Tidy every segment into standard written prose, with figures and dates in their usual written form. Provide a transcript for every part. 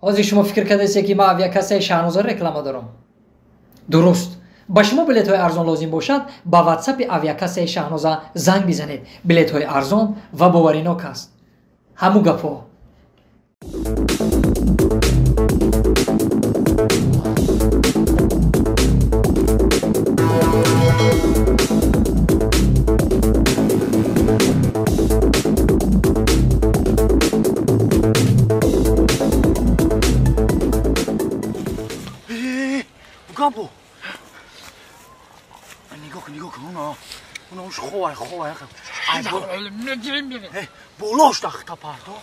ҳозир шумо фикр кардасе ки ман авиакассаи Шаҳноза реклама дорам. дуруст. ба шумо билетҳои арзон лозим бошад, ба ватсапи авиакассаи Шаҳноза занг бизанед. Билетҳои арзон ва боваринок аст. ҳаму гапҳо. Gabo. نگاه کن اونش خواه بولاش دخت پرتا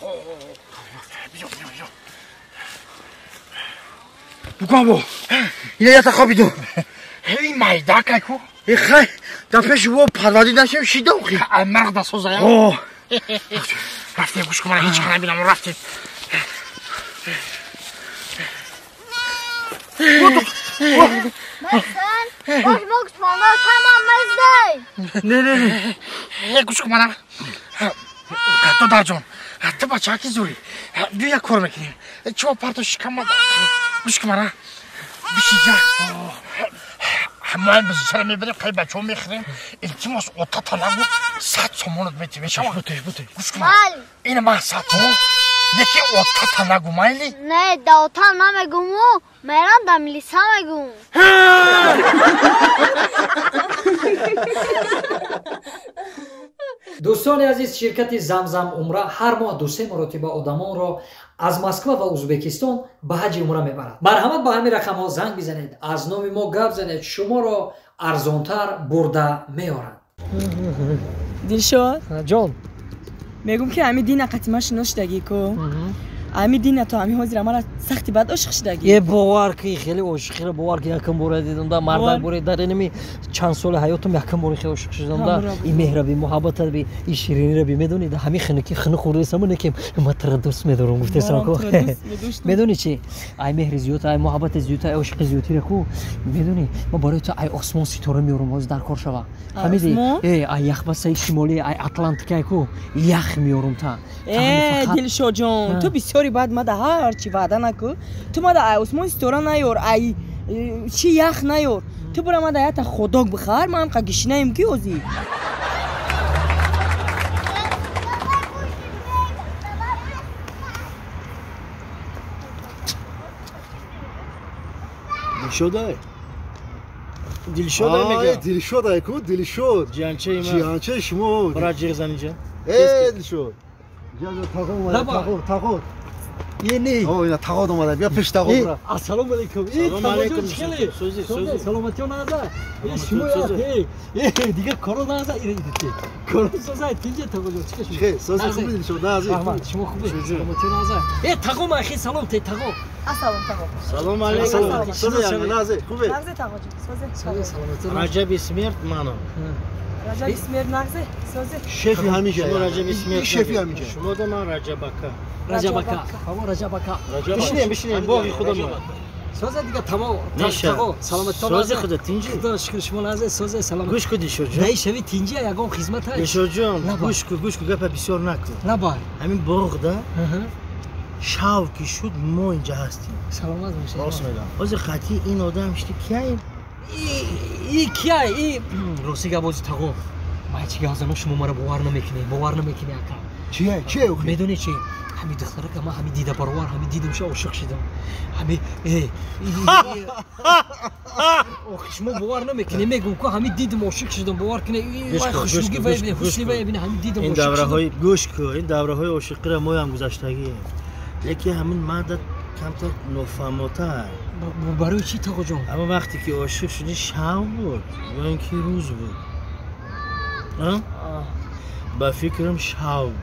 بیا بگو اینه یه تخابیدو این مایده که کو ای خیلی دفعه شما پروردی نشیم شیده اوخی مرد دست خوزه یا رفتیم گوش کنم هیچ کنم بینم رفتیم Sen boş boks bana tamam mezdey. Ne kuş kumana. Kato darjon. Hatta bachaki zuri. Büya kormekini. Çoğu parto şikama. Kuş kumana. Bir şey ya. Hemen biz sana bir kayba çoğu mekrin. İltimos otta talabu saat somonut meti beşama. Bu kuş kumana. İne ben saat o. یکی اوتا نگو مایلی؟ نه دا اوتا نمیگومو میرم دا ملیسا میگوم دوستان عزیز شرکت زمزم عمره هر ماه 2-3 مرتبه آدمان را از مسکو و ازبکستان به حج عمره میبرد. مرحمت به همین رقم ها زنگ بزنید، از نام ما گپ زنید، شما را ارزانتر برده میارند. دلشاد جان میگم که همین دین قطعمش نشدگی کو همین دین تو همین حاضر مرا سختی بعد عاشق شدگی یه باور کی خیلی عاشقه باور کی یکم بوره دیدم دا مردم بوره در نمی چند سال حیاتم یکم بوره خیلی عاشق شدم دا این مهربی محبت بی این شیرینی رو بی میدونی همین خنکی خن خورده سمونه که ما تردست میدارم گفته سان کو میدونی چی ای مهر زیوت ای محبت زیوت ای عشق زیوتی رو کو میدونی ما برای تو ای آسمان ستاره میارم از در کار شوا فهمیدی ای یخ بسای شمالی ای اتلانتیک کو یخ میارم تا دلشاد جان تو بسیاری بعد ما ده هر چی وعده نکو تو ما ده آسمان ستاره نیار ای چی یخ نیار تو برای ما ده تا خودک بخیر ما هم قگشینه ایم کی اوزی دلشاده دلشاده میگه دلشاده کو دلشاد جیانچه شما برای جیغ زنی جان دلشاد تاقود یه نی اینا تاقود اومده بیا پیش تاقود برا السلام علیکم سلام علیکم سوزی سلامتی نازا شما دیگه کارو نازا ایدیتی کارو سوزای تینجه تاقود چیکش خیر سوزی خوبی دلشاد نازی احمد شما خوبی سلامتی نازا تاقو اخی سلام تاقو سلام علیکم سوزی نازی خوبی نغزه تاقو سوزه سلامتی رجب اسمیرت منو رجب اسمیر نغزه سوزه شفی همیشه شما رجب اسمیرت شفی همیشه شما ده من رجبکا رجبکا همون رجبکا بشینیم باقی خودم سوزه دیگه تمام میشه سلامتی سوزه خودت تینجی خدا شکر شما نازه سوزه سلامت گوش کدی شو جان نه شوی تینجی یگام خدمت هست شو جان گوش کو گپ بسیار نکن نباید همین باغ ده شاو که شد ما اینجا هستیم سلامت باشه راست میگم باز خطی این آدم شتی کیه ای کیه ای روسی گابوزی تاقو ما چی گازم شما مرا باور نمیکنی اکا چیه میدونی چی همین دختره که ما همین دیده باروار همین دیدم شو عاشق شدم همین شما باور نمیکنی میگم که همین دیدم عاشق شدم باور کنی خوشنودی و خوشی و همین دیدم این دوره‌های گوش کو این دوره‌های عاشقی را ما هم گذشتگی لیکن همین مدت کمتر نفهمتر برای چی تاقو جان اما وقتی که عاشق شدی شب بود یا اینکه روز بود با فکرم شب بود